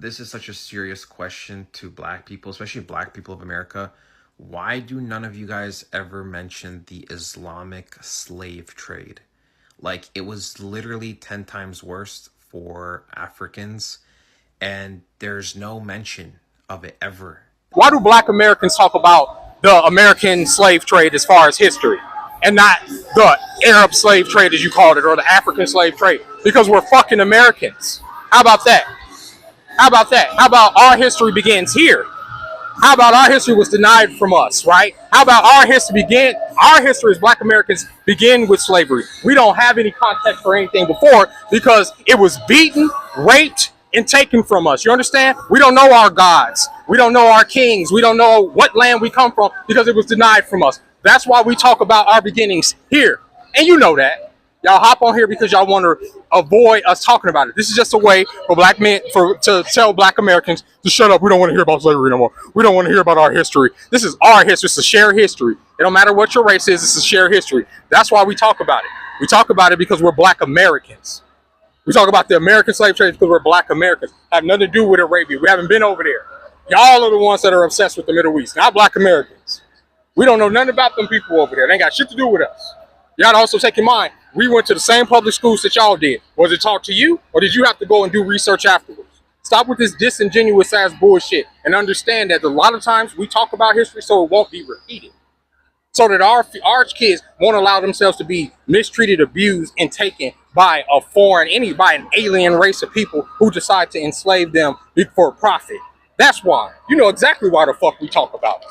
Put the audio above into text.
this is such a serious question to black people, especially black people of America. Why do none of you guys ever mention the Islamic slave trade? Like, it was literally 10 times worse for Africans, and there's no mention of it ever. Why do black Americans talk about the American slave trade as far as history and not the Arab slave trade, as you called it, or the African slave trade? Because we're fucking Americans. How about that? How about that? How about our history begins here? How about our history was denied from us, right? How about our history as black Americans begin with slavery? We don't have any context for anything before because it was beaten, raped, and taken from us. You understand? We don't know our gods. We don't know our kings. We don't know what land we come from because it was denied from us. That's why we talk about our beginnings here. And you know that. Y'all hop on here because y'all want to avoid us talking about it. This is just a way for black men to tell black Americans to shut up. We don't want to hear about slavery no more. We don't want to hear about our history. This is our history. It's a shared history. It don't matter what your race is. It's a shared history. That's why we talk about it. We talk about it because we're black Americans. We talk about the American slave trade because we're black Americans. Have nothing to do with Arabia. We haven't been over there. Y'all are the ones that are obsessed with the Middle East, not black Americans. We don't know nothing about them people over there. They ain't got shit to do with us. Y'all also take in mind, we went to the same public schools that y'all did. Was it taught to you, or did you have to go and do research afterwards? Stop with this disingenuous ass bullshit and understand that a lot of times we talk about history so it won't be repeated. So that our kids won't allow themselves to be mistreated, abused, and taken by by an alien race of people who decide to enslave them for profit. That's why. You know exactly why the fuck we talk about it.